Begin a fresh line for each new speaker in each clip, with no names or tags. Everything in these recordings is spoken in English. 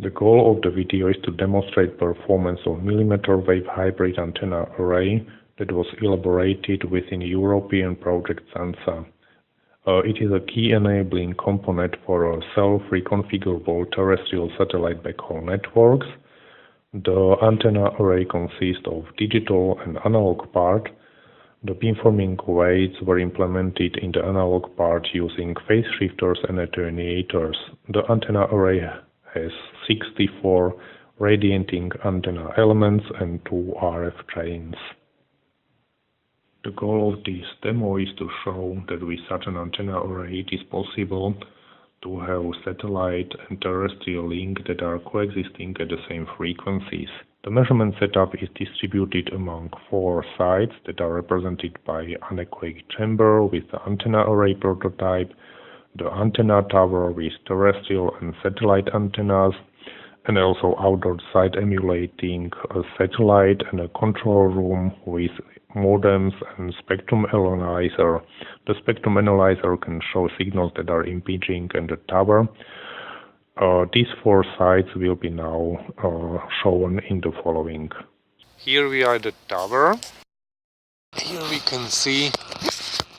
The goal of the video is to demonstrate performance of millimeter wave hybrid antenna array that was elaborated within European project SANSA. It is a key enabling component for self-reconfigurable terrestrial satellite backhaul networks. The antenna array consists of digital and analog part. The beamforming weights were implemented in the analog part using phase shifters and attenuators. The antenna array has 64 radiating antenna elements and 2 RF trains. The goal of this demo is to show that with such an antenna array it is possible to have satellite and terrestrial link that are coexisting at the same frequencies. The measurement setup is distributed among 4 sites that are represented by anechoic chamber with the antenna array prototype, the antenna tower with terrestrial and satellite antennas, and also outdoor site emulating a satellite and a control room with modems and spectrum analyzer. The spectrum analyzer can show signals that are impinging in the tower. These 4 sites will be now shown in the following.
Here we are at the tower. Here we can see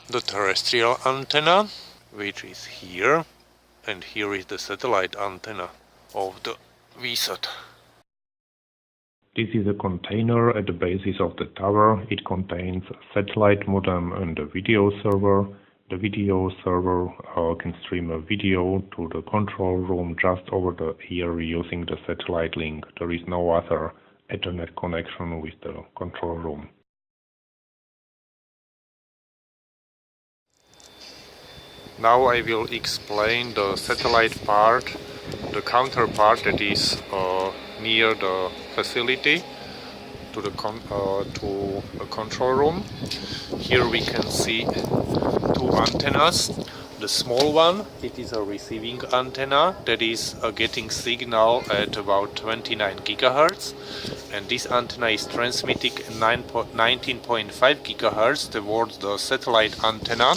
the terrestrial antenna, which is here, and here is the satellite antenna of the VSAT.
This is a container at the basis of the tower. It contains a satellite modem and a video server. The video server can stream a video to the control room just over the air using the satellite link. There is no other Ethernet connection with the control room.
Now I will explain the satellite part, the counterpart that is near the facility to the control room. Here we can see 2 antennas. The small one, it is a receiving antenna that is getting signal at about 29 gigahertz, and this antenna is transmitting 19.5 gigahertz towards the satellite antenna,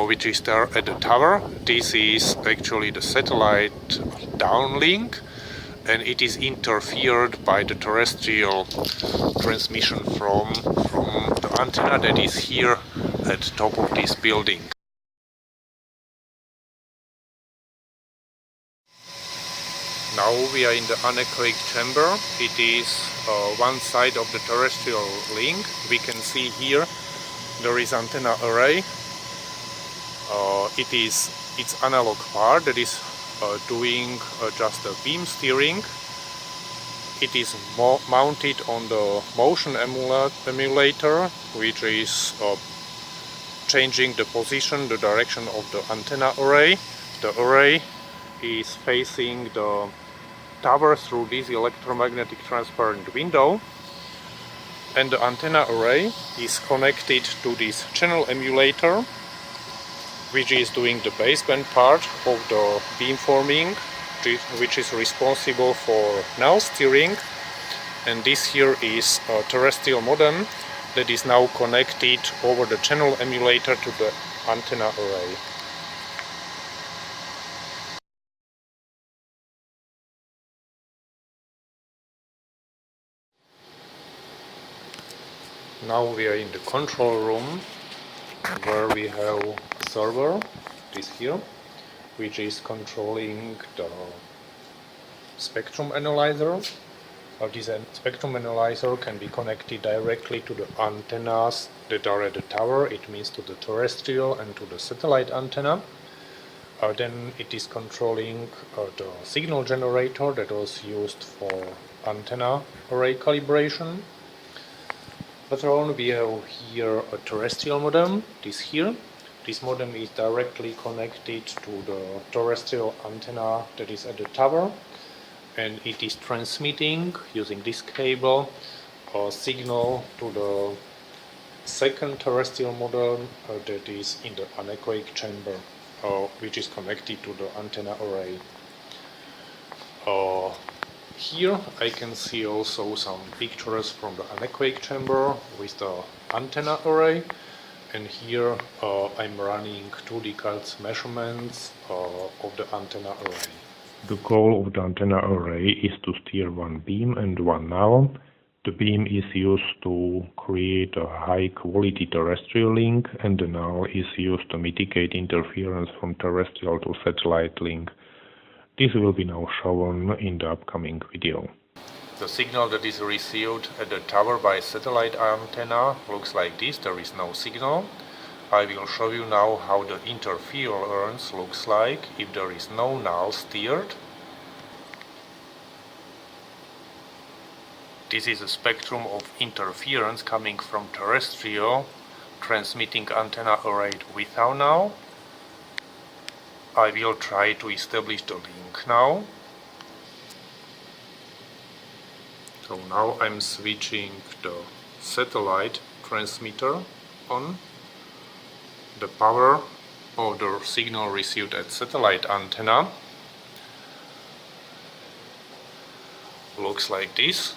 which is there at the tower. This is actually the satellite downlink, and it is interfered by the terrestrial transmission from the antenna that is here at the top of this building. Now we are in the anechoic chamber. It is one side of the terrestrial link. We can see here there is antenna array. Its analog part that is doing just a beam steering. It is mounted on the motion emulator, which is changing the position, the direction of the antenna array. The array is facing the tower through this electromagnetic transparent window, and the antenna array is connected to this channel emulator, which is doing the baseband part of the beamforming, which is responsible for now steering. And this here is a terrestrial modem that is now connected over the channel emulator to the antenna array. Now we are in the control room, where we have a server, this here, which is controlling the spectrum analyzer. This spectrum analyzer can be connected directly to the antennas that are at the tower. It means to the terrestrial and to the satellite antenna. Then it is controlling the signal generator that was used for antenna array calibration. Later on we have here a terrestrial modem, this here. This modem is directly connected to the terrestrial antenna that is at the tower, and it is transmitting using this cable a signal to the second terrestrial modem that is in the anechoic chamber, which is connected to the antenna array. Here I can see also some pictures from the anechoic chamber with the antenna array, and here I'm running 2D CAD measurements of the antenna array.
The goal of the antenna array is to steer one beam and one null. The beam is used to create a high-quality terrestrial link, and the null is used to mitigate interference from terrestrial to satellite link. This will be now shown in the upcoming video.
The signal that is received at the tower by satellite antenna looks like this. There is no signal. I will show you now how the interference looks like if there is no null steered. This is a spectrum of interference coming from terrestrial transmitting antenna array without null. I will try to establish the link now. So now I'm switching the satellite transmitter on. The power of the signal received at satellite antenna looks like this.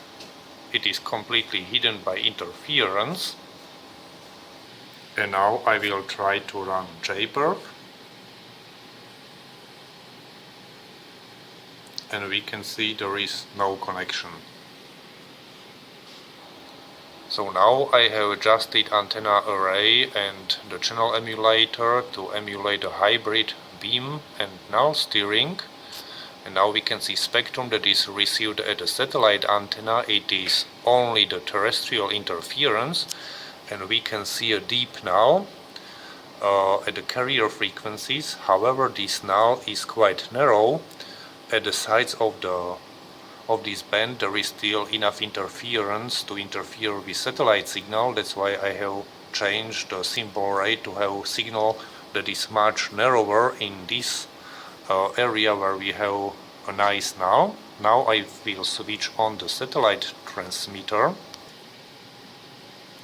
It is completely hidden by interference. And now I will try to run JPerf. And we can see there is no connection. So now I have adjusted antenna array and the channel emulator to emulate a hybrid beam and null steering. And now we can see spectrum that is received at the satellite antenna. It is only the terrestrial interference, and we can see a deep null at the carrier frequencies. However, this null is quite narrow. At the sides of this band there is still enough interference to interfere with satellite signal. That's why I have changed the symbol rate to have signal that is much narrower in this area where we have a nice null. Now I will switch on the satellite transmitter.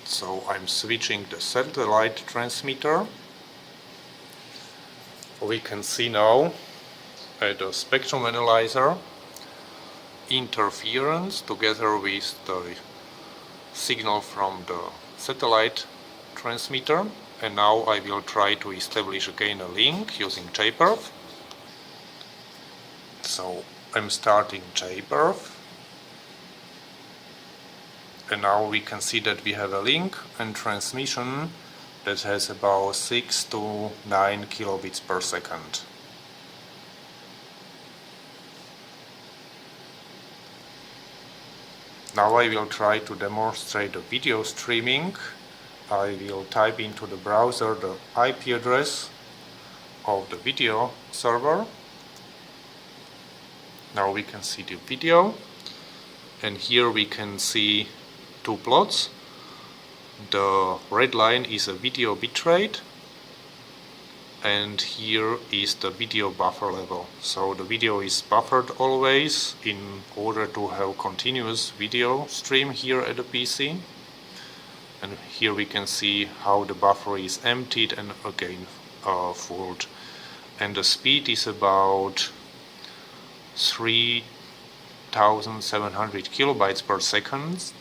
So I'm switching the satellite transmitter. We can see now at the spectrum analyzer interference together with the signal from the satellite transmitter, and now I will try to establish again a link using JPerf. So I'm starting JPerf, and now we can see that we have a link and transmission that has about 6 to 9 kilobits per second. Now I will try to demonstrate the video streaming. I will type into the browser the IP address of the video server. Now we can see the video, and here we can see two plots. The red line is a video bitrate, and here is the video buffer level. So the video is buffered always in order to have continuous video stream here at the PC. And here we can see how the buffer is emptied and again full. And the speed is about 3700 kilobytes per second,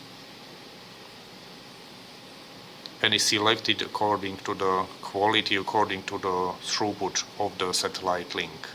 and is selected according to the quality, according to the throughput of the satellite link.